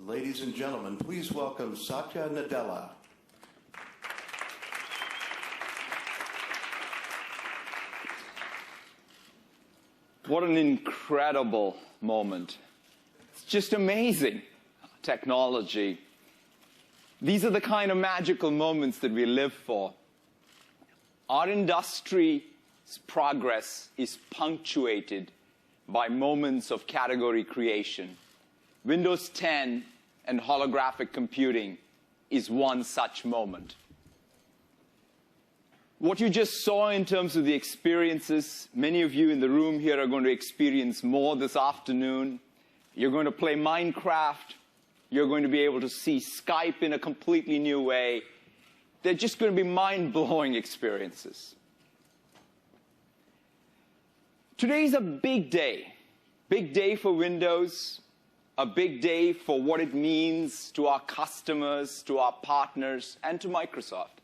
Ladies and gentlemen, please welcome Satya Nadella. What an incredible moment. It's just amazing technology. These are the kind of magical moments that we live for. Our industry's progress is punctuated by moments of category creation. Windows 10 and holographic computing is one such moment. What you just saw in terms of the experiences, many of you in the room here are going to experience more this afternoon. You're going to play Minecraft. You're going to be able to see Skype in a completely new way. They're just going to be mind-blowing experiences. Today is a big day for Windows, a big day for what it means to our customers, to our partners, and to Microsoft.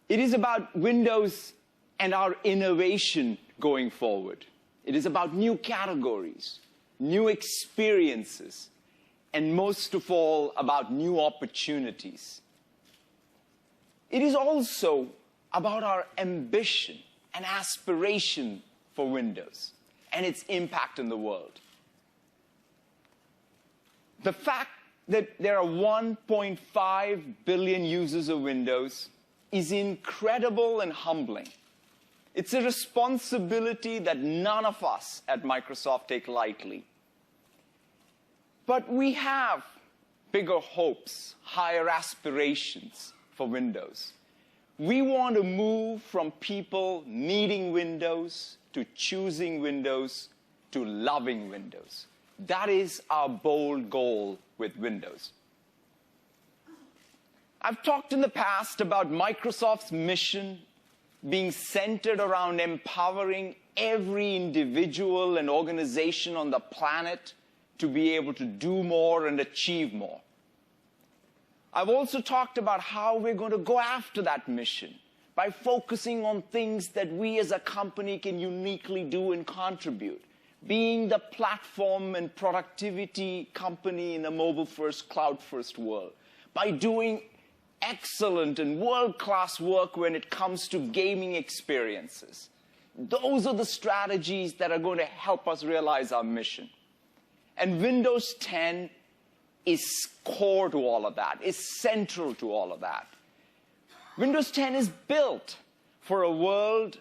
It is about Windows and our innovation going forward. It is about new categories, new experiences, and most of all, about new opportunities. It is also about our ambition and aspiration for Windows and its impact in the world. The fact that there are 1.5 billion users of Windows is incredible and humbling. It's a responsibility that none of us at Microsoft take lightly. But we have bigger hopes, higher aspirations for Windows. We want to move from people needing Windows to choosing Windows to loving Windows. That is our bold goal with Windows. I've talked in the past about Microsoft's mission being centered around empowering every individual and organization on the planet to be able to do more and achieve more. I've also talked about how we're going to go after that mission by focusing on things that we as a company can uniquely do and contribute, being the platform and productivity company in a mobile-first, cloud-first world, by doing excellent and world-class work when it comes to gaming experiences. Those are the strategies that are going to help us realize our mission. And Windows 10 is core to all of that, is central to all of that. Windows 10 is built for a world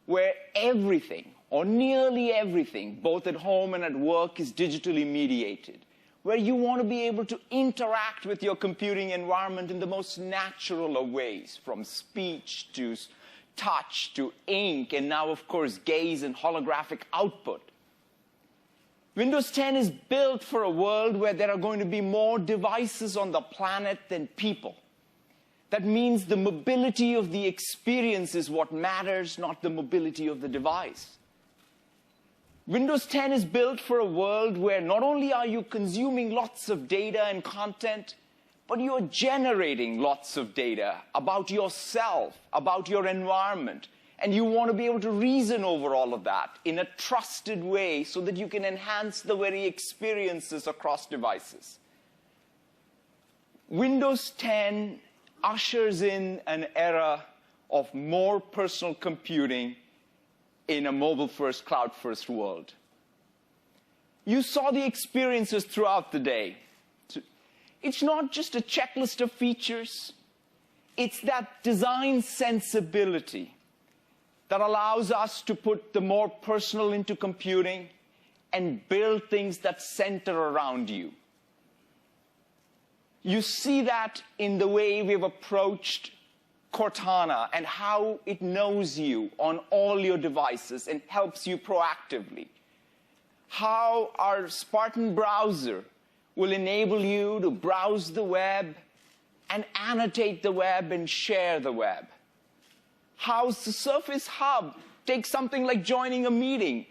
where everything, or nearly everything, both at home and at work, is digitally mediated, where you want to be able to interact with your computing environment in the most natural of ways, from speech to touch to ink, and now, of course, gaze and holographic output. Windows 10 is built for a world where there are going to be more devices on the planet than people. That means the mobility of the experience is what matters, not the mobility of the device. Windows 10 is built for a world where not only are you consuming lots of data and content, but you're generating lots of data about yourself, about your environment, and you want to be able to reason over all of that in a trusted way so that you can enhance the very experiences across devices. Windows 10 ushers in an era of more personal computing in a mobile-first, cloud-first world. You saw the experiences throughout the day. It's not just a checklist of features. It's that design sensibility that allows us to put the more personal into computing and build things that center around you. You see that in the way we've approached Cortana and how it knows you on all your devices and helps you proactively. How our Spartan browser will enable you to browse the web and annotate the web and share the web. How the Surface Hub takes something like joining a meeting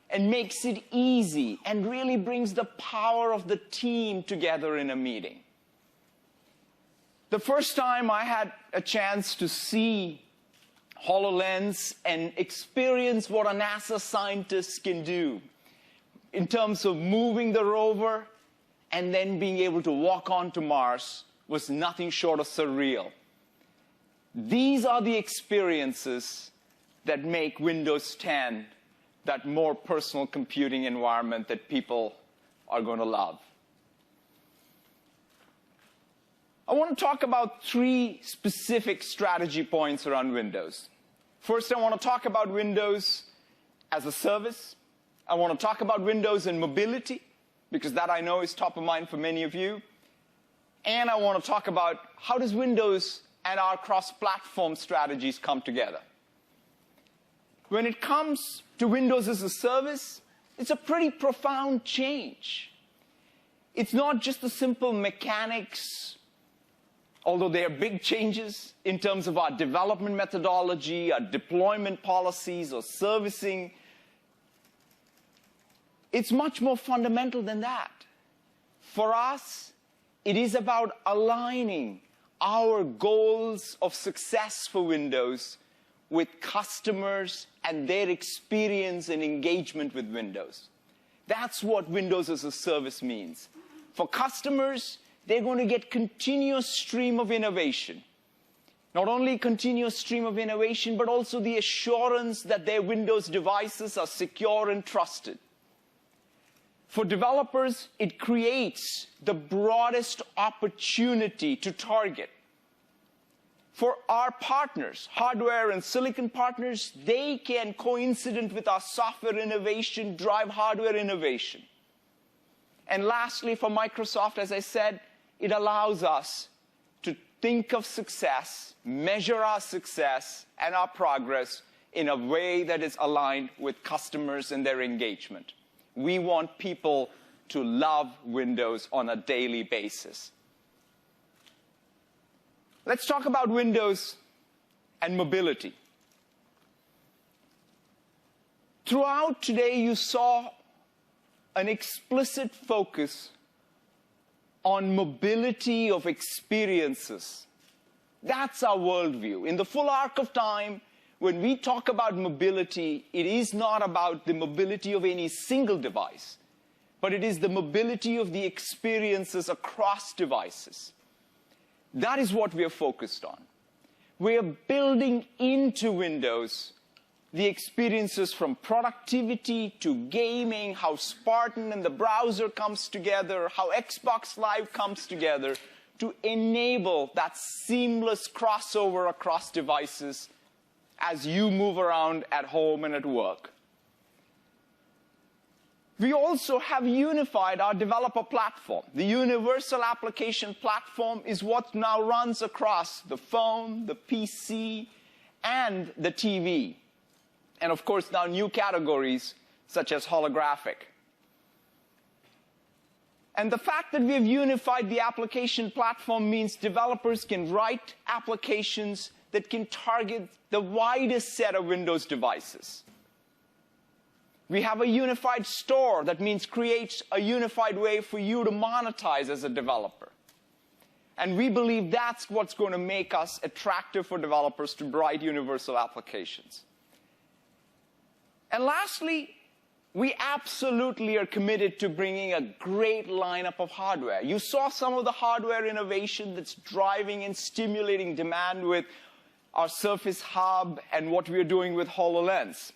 and makes it easy and really brings the power of the team together in a meeting. The first time I had a chance to see HoloLens and experience what a NASA scientist can do in terms of moving the rover and then being able to walk onto Mars was nothing short of surreal. These are the experiences that make Windows 10 that more personal computing environment that people are going to love. I want to talk about 3 specific strategy points around Windows. First, I want to talk about Windows as a service. I want to talk about Windows and mobility, because that I know is top of mind for many of you. And I want to talk about how does Windows and our cross-platform strategies come together. When it comes to Windows as a service, it's a pretty profound change. It's not just the simple mechanics, although they are big changes in terms of our development methodology, our deployment policies, or servicing. It's much more fundamental than that. For us, it is about aligning our goals of success for Windows with customers and their experience and engagement with Windows. That's what Windows as a service means. For customers, they're going to get continuous stream of innovation. Not only continuous stream of innovation, but also the assurance that their Windows devices are secure and trusted. For developers, it creates the broadest opportunity to target. For our partners, hardware and silicon partners, they can, coincident with our software innovation, drive hardware innovation. And lastly, for Microsoft, as I said, it allows us to think of success, measure our success and our progress in a way that is aligned with customers and their engagement. We want people to love Windows on a daily basis. Let's talk about Windows and mobility. Throughout today, you saw an explicit focus on mobility of experiences. That's our worldview. In the full arc of time, when we talk about mobility, it is not about the mobility of any single device, but it is the mobility of the experiences across devices. That is what we are focused on. We are building into Windows the experiences from productivity to gaming, how Spartan and the browser comes together, how Xbox Live comes together to enable that seamless crossover across devices as you move around at home and at work. We also have unified our developer platform. The Universal Application Platform is what now runs across the phone, the PC, and the TV. And of course, now new categories such as holographic. And the fact that we have unified the application platform means developers can write applications that can target the widest set of Windows devices. We have a unified store that means creates a unified way for you to monetize as a developer. And we believe that's what's going to make us attractive for developers to write universal applications. And lastly, we absolutely are committed to bringing a great lineup of hardware. You saw some of the hardware innovation that's driving and stimulating demand with our Surface Hub and what we are doing with HoloLens.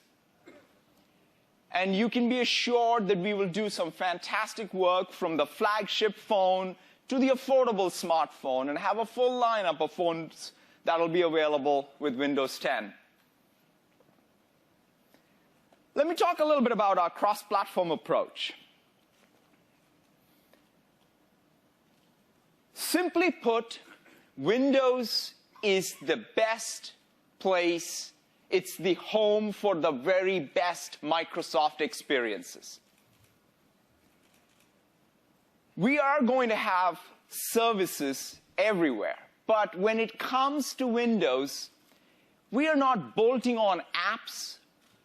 And you can be assured that we will do some fantastic work from the flagship phone to the affordable smartphone and have a full lineup of phones that will be available with Windows 10. Let me talk a little bit about our cross-platform approach. Simply put, Windows is the best place. It's the home for the very best Microsoft experiences. We are going to have services everywhere. But when it comes to Windows, we are not bolting on apps.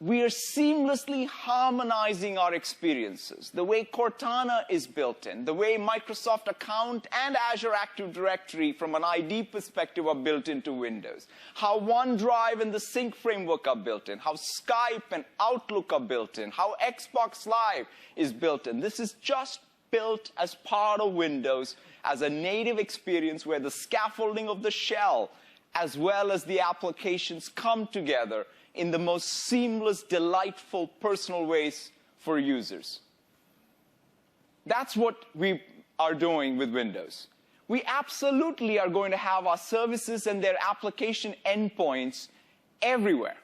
We are seamlessly harmonizing our experiences. The way Cortana is built in, the way Microsoft Account and Azure Active Directory from an ID perspective are built into Windows. How OneDrive and the Sync framework are built in. How Skype and Outlook are built in. How Xbox Live is built in. This is just built as part of Windows as a native experience where the scaffolding of the shell as well as the applications come together in the most seamless, delightful, personal ways for users. That's what we are doing with Windows. We absolutely are going to have our services and their application endpoints everywhere.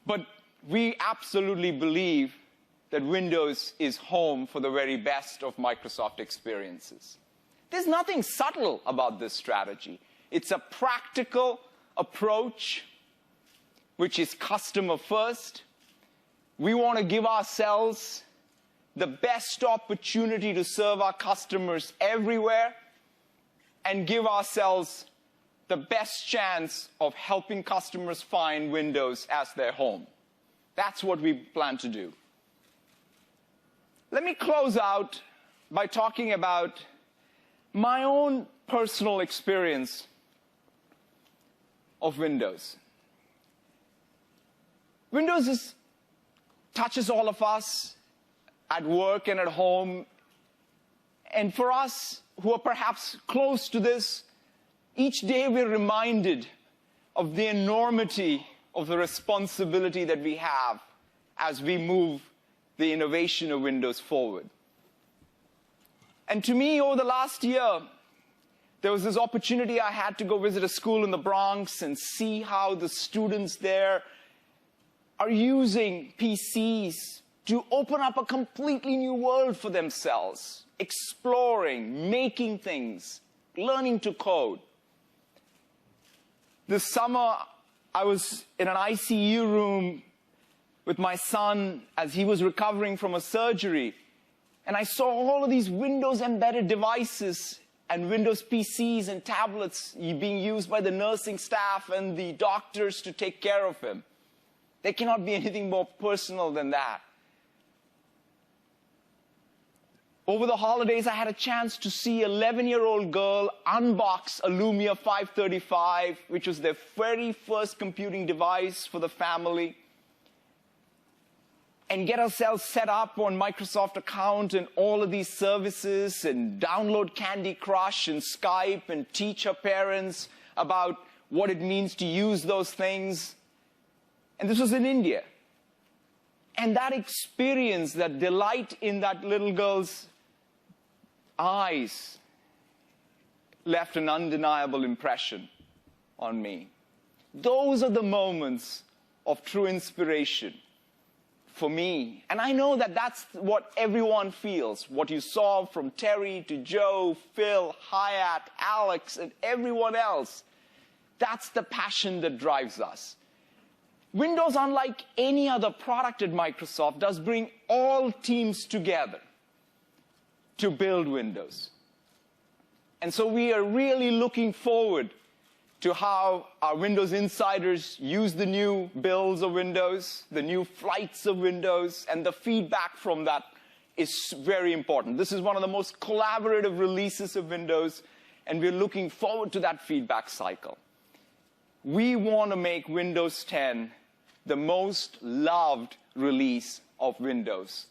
But we absolutely believe that Windows is home for the very best of Microsoft experiences. There's nothing subtle about this strategy. It's a practical approach, which is customer first. We want to give ourselves the best opportunity to serve our customers everywhere and give ourselves the best chance of helping customers find Windows as their home. That's what we plan to do. Let me close out by talking about my own personal experience of Windows. Windows touches all of us at work and at home. And for us who are perhaps close to this, each day we're reminded of the enormity of the responsibility that we have as we move the innovation of Windows forward. And to me, over the last year, there was this opportunity I had to go visit a school in the Bronx and see how the students there are using PCs to open up a completely new world for themselves, exploring, making things, learning to code. This summer, I was in an ICU room with my son as he was recovering from a surgery, and I saw all of these Windows-embedded devices and Windows PCs and tablets being used by the nursing staff and the doctors to take care of him. There cannot be anything more personal than that. Over the holidays, I had a chance to see an 11-year-old girl unbox a Lumia 535, which was their very first computing device for the family, and get ourselves set up on Microsoft account and all of these services, and download Candy Crush and Skype, and teach her parents about what it means to use those things. And this was in India. And that experience, that delight in that little girl's eyes left an undeniable impression on me. Those are the moments of true inspiration for me. And I know that that's what everyone feels. What you saw from Terry to Joe, Phil, Hyatt, Alex, and everyone else. That's the passion that drives us. Windows, unlike any other product at Microsoft, does bring all teams together to build Windows. And so we are really looking forward to how our Windows insiders use the new builds of Windows, the new flights of Windows, and the feedback from that is very important. This is one of the most collaborative releases of Windows, and we're looking forward to that feedback cycle. We want to make Windows 10 the most loved release of Windows